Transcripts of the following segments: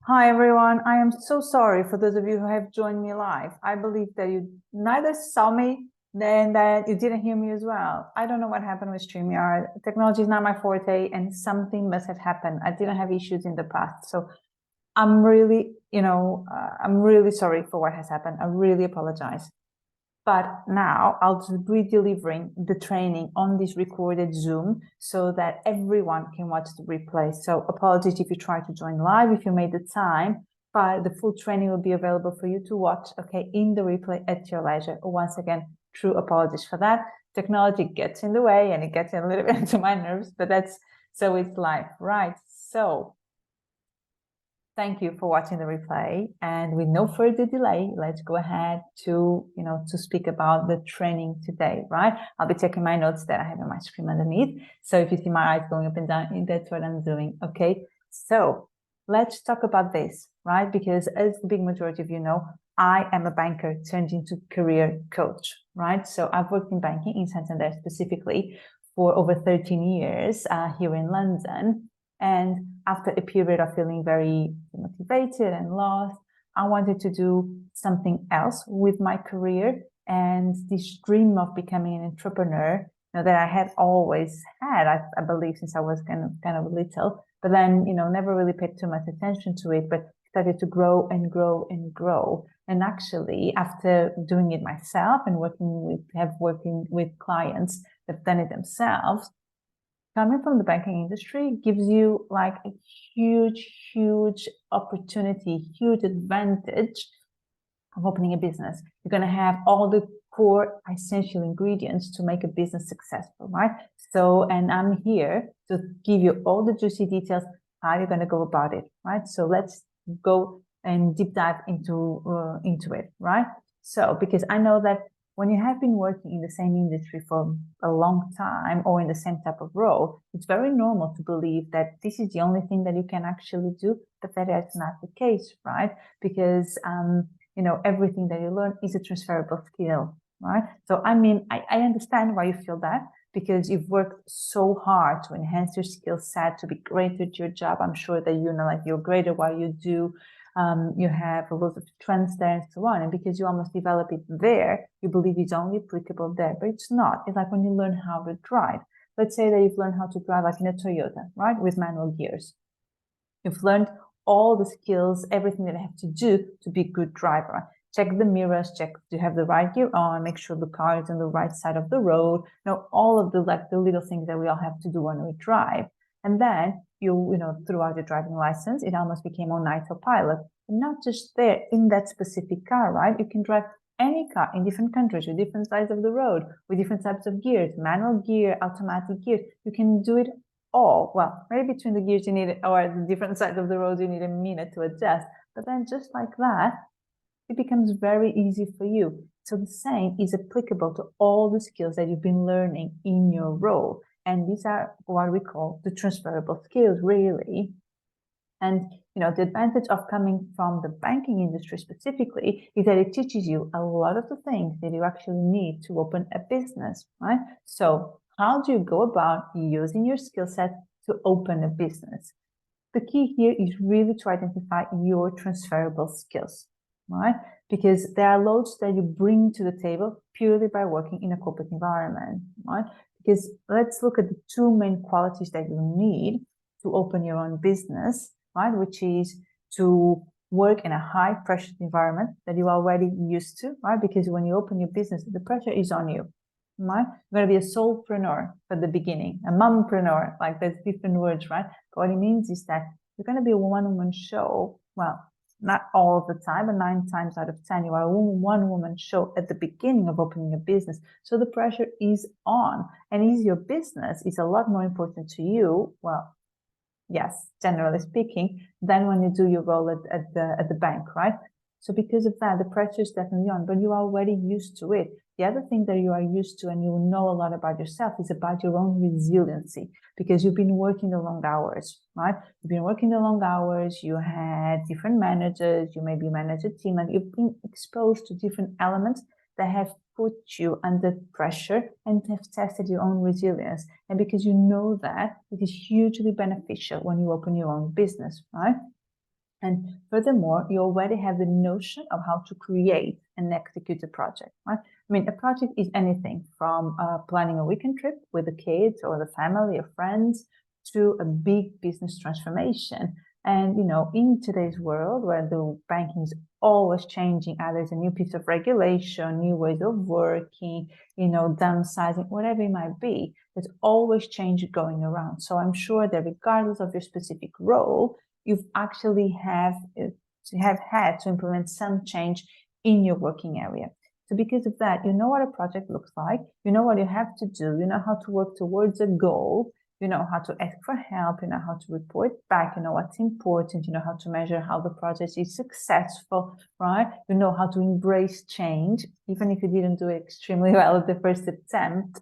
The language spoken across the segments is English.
Hi everyone, I am so sorry for those of you who have joined me live. I believe that you neither saw me and that you didn't hear me as well. I don't know what happened with StreamYard. Technology is not my forte and something must have happened. I didn't have issues in the past. So I'm really, I'm really sorry for what has happened. I really apologize. But now I'll be delivering the training on this recorded Zoom so that everyone can watch the replay. So apologies if you try to join live, if you made the time, but the full training will be available for you to watch, okay, in the replay at your leisure. Once again, true apologies for that. Technology gets in the way and it gets a little bit into my nerves, but so it's live, right? So thank you for watching the replay. And with no further delay, let's go ahead to speak about the training today, right? I'll be checking my notes that I have on my screen underneath. So if you see my eyes going up and down, that's what I'm doing, okay? So let's talk about this, right? Because as the big majority of you know, I am a banker turned into career coach, right? So I've worked in banking in Santander specifically for over 13 years here in London. And after a period of feeling very motivated and lost, I wanted to do something else with my career. And this dream of becoming an entrepreneur, that I had always had, I believe, since I was kind of little, but then, never really paid too much attention to it, but started to grow and grow and grow. And actually, after doing it myself and working with clients that've done it themselves, coming from the banking industry gives you like a huge opportunity, huge advantage of opening a business. You're going to have all the core essential ingredients to make a business successful, right? So, and I'm here to give you all the juicy details, how you're going to go about it, right? So let's go and deep dive into it, right? So, because I know that when you have been working in the same industry for a long time or in the same type of role, it's very normal to believe that this is the only thing that you can actually do, but that is not the case, right? Because, everything that you learn is a transferable skill, right? So, I mean, I understand why you feel that because you've worked so hard to enhance your skill set, to be great at your job. I'm sure that like you're great at what you do. You have a lot of trends there and so on. And because you almost develop it there, you believe it's only applicable there, but it's not. It's like when you learn how to drive. Let's say that you've learned how to drive like in a Toyota, right? With manual gears. You've learned all the skills, everything that you have to do to be a good driver. Check the mirrors, check do you have the right gear on, make sure the car is on the right side of the road. All of the little things that we all have to do when we drive. And then throughout your driving license, it almost became on autopilot. And not just there in that specific car, right? You can drive any car in different countries with different sides of the road, with different types of gears, manual gear, automatic gear. You can do it all. Well, maybe between the gears you need, or the different sides of the road, you need a minute to adjust. But then just like that, it becomes very easy for you. So the same is applicable to all the skills that you've been learning in your role. And these are what we call the transferable skills, really. And the advantage of coming from the banking industry specifically is that it teaches you a lot of the things that you actually need to open a business, right? So how do you go about using your skill set to open a business? The key here is really to identify your transferable skills, right? Because there are loads that you bring to the table purely by working in a corporate environment, right? Because let's look at the two main qualities that you need to open your own business, right? Which is to work in a high pressure environment that you're already used to, right? Because when you open your business, the pressure is on you, right? You're going to be a solopreneur at the beginning, a mompreneur, like there's different words, right? But what it means is that you're going to be a one-woman show. Well, not all the time, but 9 times out of 10, you are a one-woman show at the beginning of opening a business. So the pressure is on. And is your business is a lot more important to you, well, yes, generally speaking, than when you do your role at the bank, right? So because of that, the pressure is definitely on, but you are already used to it. The other thing that you are used to and you know a lot about yourself is about your own resiliency, because you've been working the long hours, right? You've been working the long hours, you had different managers, you maybe manage a team, and you've been exposed to different elements that have put you under pressure and have tested your own resilience. And because you know that, it is hugely beneficial when you open your own business, right? And furthermore, you already have the notion of how to create and execute a project, right? I mean, a project is anything from planning a weekend trip with the kids or the family or friends to a big business transformation. And, in today's world where the banking is always changing, either it's a new piece of regulation, new ways of working, downsizing, whatever it might be, there's always change going around. So I'm sure that regardless of your specific role, you've actually have had to implement some change in your working area. So because of that, you know what a project looks like, you know what you have to do, you know how to work towards a goal, you know how to ask for help, you know how to report back, you know what's important, you know how to measure how the project is successful, right? You know how to embrace change, even if you didn't do it extremely well at the first attempt,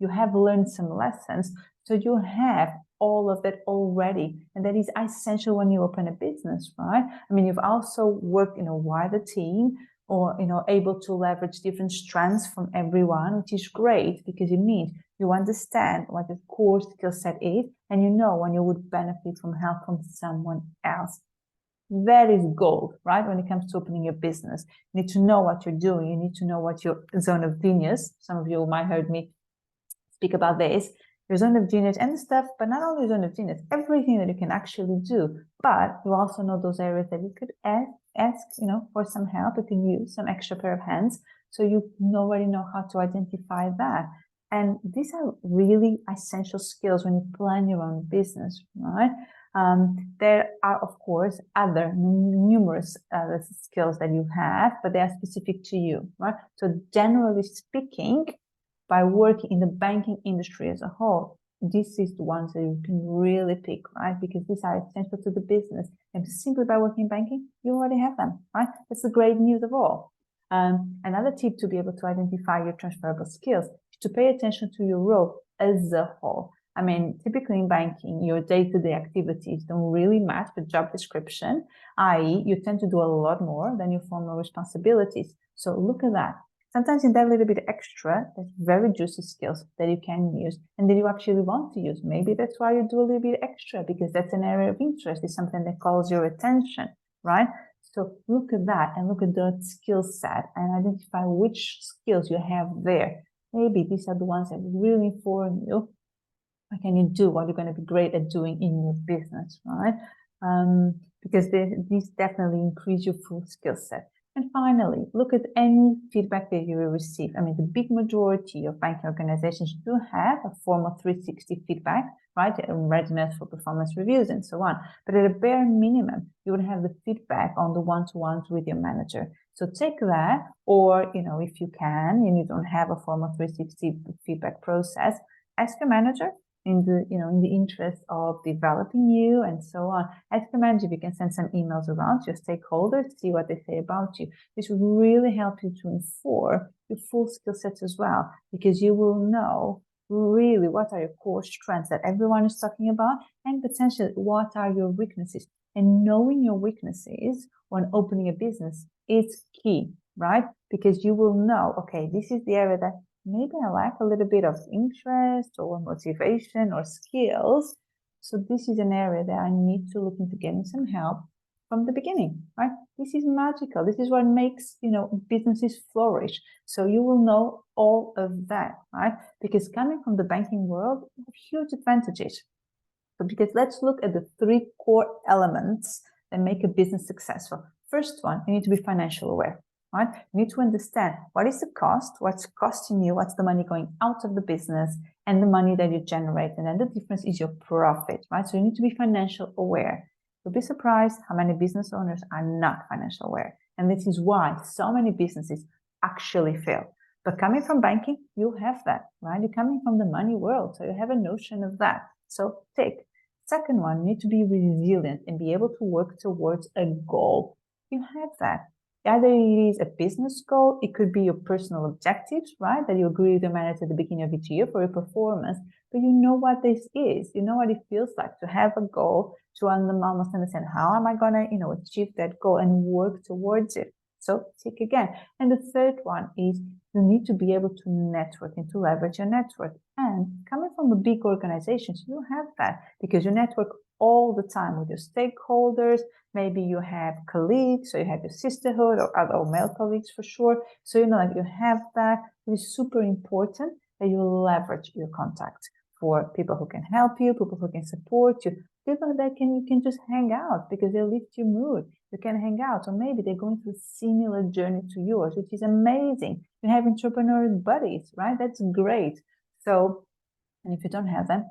you have learned some lessons. So you have all of that already. And that is essential when you open a business, right? I mean, you've also worked in a wider team or, able to leverage different strengths from everyone, which is great because it means you understand what the core skill set is and you know when you would benefit from help from someone else. That is gold, right? When it comes to opening your business, you need to know what you're doing. You need to know what your zone of genius. Some of you might heard me speak about this, your zone of genius and stuff, but not only zone of genius, everything that you can actually do. But you also know those areas that you could ask, for some help. You can use some extra pair of hands. So you already know how to identify that. And these are really essential skills when you plan your own business, right? There are, of course, other numerous skills that you have, but they are specific to you, right? So generally speaking, by working in the banking industry as a whole, this is the ones that you can really pick, right? Because these are essential to the business. And simply by working in banking, you already have them, right? That's the great news of all. Another tip to be able to identify your transferable skills is to pay attention to your role as a whole. I mean, typically in banking, your day-to-day activities don't really match the job description, i.e. you tend to do a lot more than your formal responsibilities. So look at that. Sometimes in that little bit extra, there's very juicy skills that you can use and that you actually want to use. Maybe that's why you do a little bit extra, because that's an area of interest. It's something that calls your attention, right? So look at that and look at that skill set and identify which skills you have there. Maybe these are the ones that really inform you. What can you do? What you're going to be great at doing in your business, right? Because these definitely increase your full skill set. And finally, look at any feedback that you will receive. I mean, the big majority of banking organizations do have a formal 360 feedback, right? Readiness for performance reviews and so on. But at a bare minimum, you would have the feedback on the one-to-ones with your manager. So take that, or, if you can, and you don't have a formal 360 feedback process, ask your manager in the interest of developing you and so on. Ask your manager if you can send some emails around to your stakeholders, see what they say about you. This will really help you to inform your full skill sets as well, because you will know really what are your core strengths that everyone is talking about, and potentially what are your weaknesses. And knowing your weaknesses when opening a business is key, right? Because you will know, okay, this is the area that maybe I lack a little bit of interest or motivation or skills. So this is an area that I need to look into getting some help from the beginning, right? This is magical. This is what makes, businesses flourish. So you will know all of that, right? Because coming from the banking world, you have huge advantages. So because let's look at the 3 core elements that make a business successful. First one, you need to be financially aware. Right? You need to understand what is the cost, what's costing you, what's the money going out of the business, and the money that you generate. And then the difference is your profit, right? So you need to be financially aware. You'll be surprised how many business owners are not financially aware. And this is why so many businesses actually fail. But coming from banking, you have that, right? You're coming from the money world, so you have a notion of that. So take. Second one, you need to be resilient and be able to work towards a goal. You have that. Either it is a business goal, it could be your personal objectives, right? That you agree with your manager at the beginning of each year for your performance, but you know what this is. You know what it feels like to have a goal, to almost understand how am I going to, achieve that goal and work towards it. So tick again. And the third one is you need to be able to network and to leverage your network. And coming from a big organization, you have that because your network all the time with your stakeholders. Maybe you have colleagues, or you have your sisterhood, or other male colleagues for sure. So, like you have that. It is super important that you leverage your contact for people who can help you, people who can support you, people that you can just hang out because they lift your mood. You can hang out, or maybe they're going through a similar journey to yours, which is amazing. You have entrepreneurial buddies, right? That's great. So, and if you don't have them,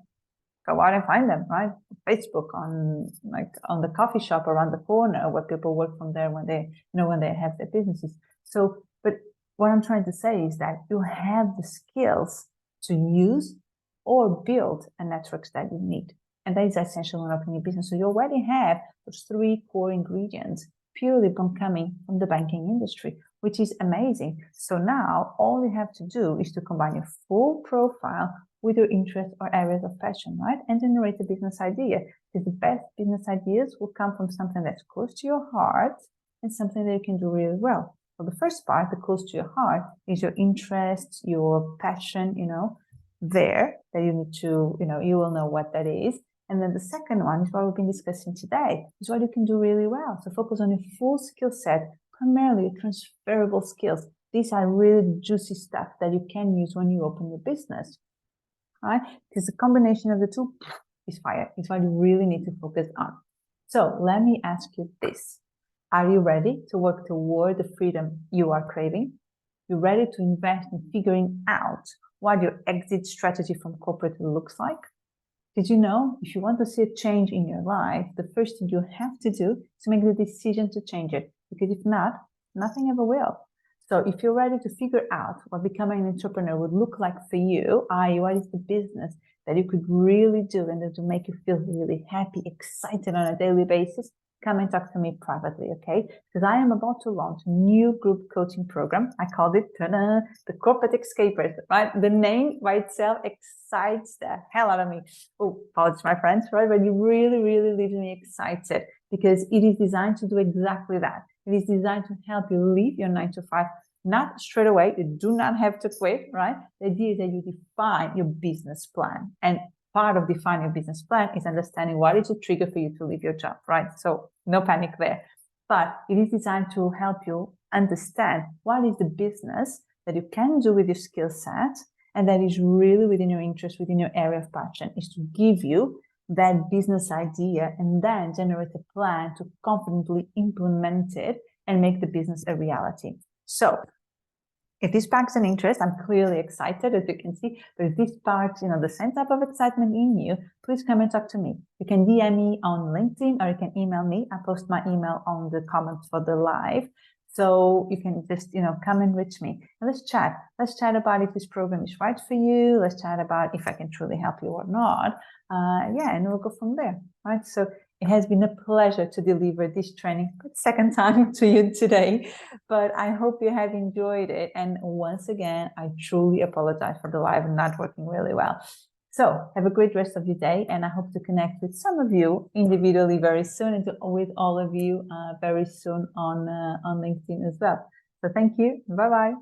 go out and find them, right? Facebook, on the coffee shop around the corner where people work from there when they, when they have their businesses. So, but what I'm trying to say is that you have the skills to use or build a network that you need. And that is essential in opening a business. So you already have those 3 core ingredients purely from coming from the banking industry, which is amazing. So now all you have to do is to combine your full profile with your interests or areas of passion, right? And generate a business idea. Because the best business ideas will come from something that's close to your heart and something that you can do really well. So the first part, the close to your heart, is your interests, your passion, there that you need to, you will know what that is. And then the second one is what we've been discussing today, is what you can do really well. So focus on your full skill set, primarily transferable skills. These are really juicy stuff that you can use when you open your business, right? Because the combination of the two is fire. It's what you really need to focus on. So let me ask you this. Are you ready to work toward the freedom you are craving? You're ready to invest in figuring out what your exit strategy from corporate looks like? Did you know if you want to see a change in your life, the first thing you have to do is make the decision to change it? Because if not, nothing ever will. So if you're ready to figure out what becoming an entrepreneur would look like for you, i.e., what is the business that you could really do and that will make you feel really happy, excited on a daily basis, come and talk to me privately, okay? Because I am about to launch a new group coaching program. I called it the Corporate Escapers, right? The name by itself excites the hell out of me. Oh, apologies, my friends, right? But it really, really leaves me excited because it is designed to do exactly that. It is designed to help you leave your 9 to 5, not straight away. You do not have to quit, right? The idea is that you define your business plan. And part of defining your business plan is understanding what is the trigger for you to leave your job, right? So no panic there. But it is designed to help you understand what is the business that you can do with your skill set and that is really within your interest, within your area of passion, is to give you that business idea and then generate a plan to confidently implement it and make the business a reality. So if this sparks an interest, I'm clearly excited, as you can see, but if this sparks, the same type of excitement in you, please come and talk to me. You can DM me on LinkedIn or you can email me. I post my email on the comments for the live. So you can just, come and reach me and let's chat. Let's chat about if this program is right for you. Let's chat about if I can truly help you or not. And we'll go from there, right? So it has been a pleasure to deliver this training for the second time to you today, but I hope you have enjoyed it. And once again, I truly apologize for the live not working really well. So have a great rest of your day, and I hope to connect with some of you individually very soon, and with all of you very soon on LinkedIn as well. So thank you. Bye-bye.